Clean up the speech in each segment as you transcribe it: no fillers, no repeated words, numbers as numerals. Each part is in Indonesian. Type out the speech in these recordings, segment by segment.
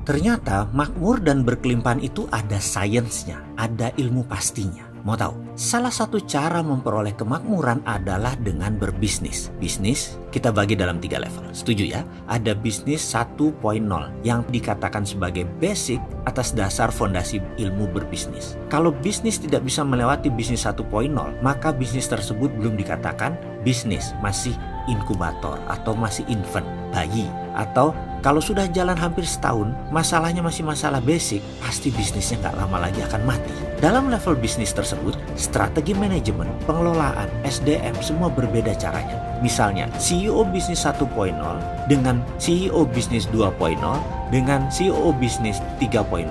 Ternyata makmur dan berkelimpahan itu ada sainsnya, ada ilmu pastinya. Mau tahu? Salah satu cara memperoleh kemakmuran adalah dengan berbisnis. Bisnis kita bagi dalam 3 level. Setuju ya? Ada bisnis 1.0 yang dikatakan sebagai basic atas dasar fondasi ilmu berbisnis. Kalau bisnis tidak bisa melewati bisnis 1.0, maka bisnis tersebut belum dikatakan bisnis, masih inkubator atau masih infant, bayi. Atau kalau sudah jalan hampir setahun, masalahnya masih masalah basic, pasti bisnisnya nggak lama lagi akan mati. Dalam level bisnis tersebut, strategi manajemen, pengelolaan, SDM semua berbeda caranya. Misalnya, CEO bisnis 1.0 dengan CEO bisnis 2.0 dengan CEO bisnis 3.0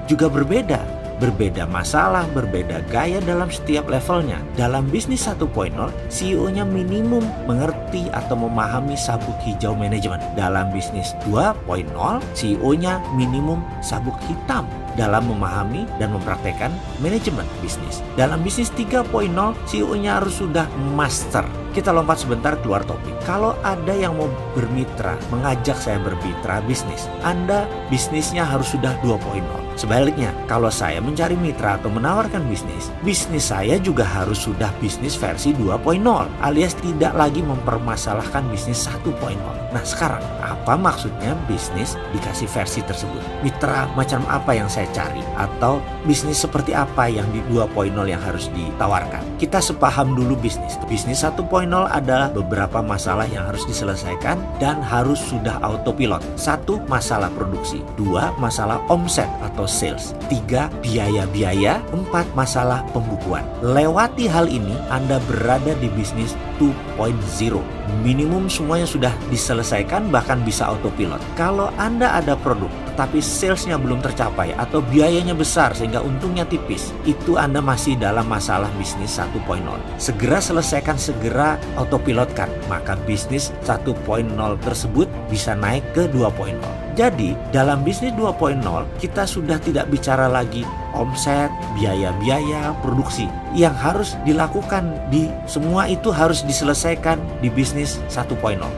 juga berbeda. Berbeda masalah, berbeda gaya dalam setiap levelnya. Dalam bisnis 1.0, CEO-nya minimum mengerti atau memahami sabuk hijau manajemen. Dalam bisnis 2.0, CEO-nya minimum sabuk hitam dalam memahami dan mempraktekkan manajemen bisnis. Dalam bisnis 3.0, CEO-nya harus sudah master. Kita lompat sebentar keluar topik. Kalau ada yang mau bermitra, mengajak saya bermitra bisnis, Anda bisnisnya harus sudah 2.0. Sebaliknya, kalau saya mencari mitra atau menawarkan bisnis, bisnis saya juga harus sudah bisnis versi 2.0, alias tidak lagi mempermasalahkan bisnis 1.0. Nah sekarang, apa maksudnya bisnis dikasih versi tersebut? Mitra macam apa yang saya cari? Atau bisnis seperti apa yang di 2.0 yang harus ditawarkan? Kita sepaham dulu bisnis. Bisnis 1.0 adalah beberapa masalah yang harus diselesaikan dan harus sudah autopilot. 1. Masalah produksi. 2. Masalah omset atau sales. 3. Biaya-biaya. 4. Masalah pembukuan. Lewati hal ini, Anda berada di bisnis 2.0. Minimum semuanya sudah diselesaikan, bahkan bisa autopilot. Kalau Anda ada produk tetapi salesnya belum tercapai atau biayanya besar sehingga untungnya tipis, itu Anda masih dalam masalah bisnis 1.0. Segera selesaikan, segera autopilotkan, maka bisnis 1.0 tersebut bisa naik ke 2.0. Jadi dalam bisnis 2.0 kita sudah tidak bicara lagi omset, biaya-biaya, produksi. Yang harus dilakukan di semua itu harus diselesaikan di bisnis 1.0.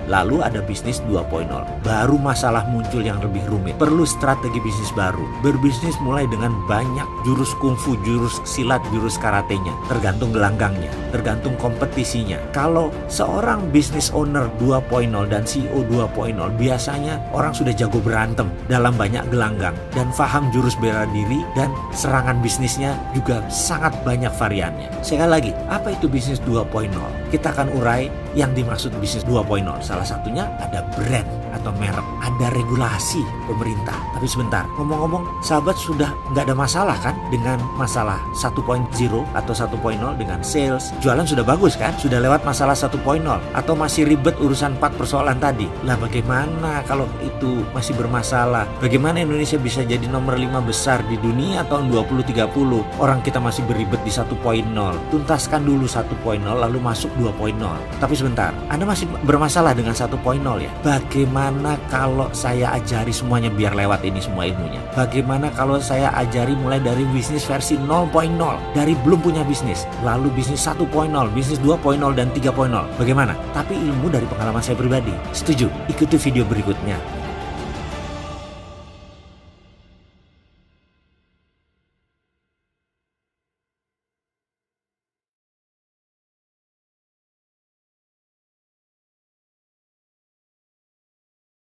Lalu ada bisnis 2.0. Baru masalah muncul yang lebih rumit. Perlu strategi bisnis baru. Berbisnis mulai dengan banyak jurus kungfu, jurus silat, jurus karatenya. Tergantung gelanggangnya, tergantung kompetisinya. Kalau seorang business owner 2.0 dan CEO 2.0, biasanya orang sudah jago berantem dalam banyak gelanggang dan paham jurus bela diri, dan serangan bisnisnya juga sangat banyak variannya. Sekali lagi, apa itu bisnis 2.0? Kita akan urai yang dimaksud bisnis 2.0. Salah satunya ada brand atau merek, ada regulasi pemerintah. Tapi sebentar, ngomong-ngomong, sahabat sudah nggak ada masalah kan dengan masalah 1.0 atau 1.0 dengan sales, jualan sudah bagus kan? Sudah lewat masalah 1.0 atau masih ribet urusan 4 persoalan tadi? Lah bagaimana kalau itu masih bermasalah? Bagaimana Indonesia bisa jadi nomor 5 besar di dunia tahun 2030? Orang kita masih beribet di 1.0. Tuntaskan dulu 1.0 lalu masuk 2.0. Tapi sebentar, Anda masih bermasalah dengan 1.0 ya? Bagaimana kalau saya ajari semuanya biar lewat ini semua ilmunya? Bagaimana kalau saya ajari mulai dari bisnis versi 0.0, dari belum punya bisnis, lalu bisnis 1.0, bisnis 2.0 dan 3.0? Bagaimana? Tapi ilmu dari pengalaman saya pribadi. Setuju? Ikuti video berikutnya.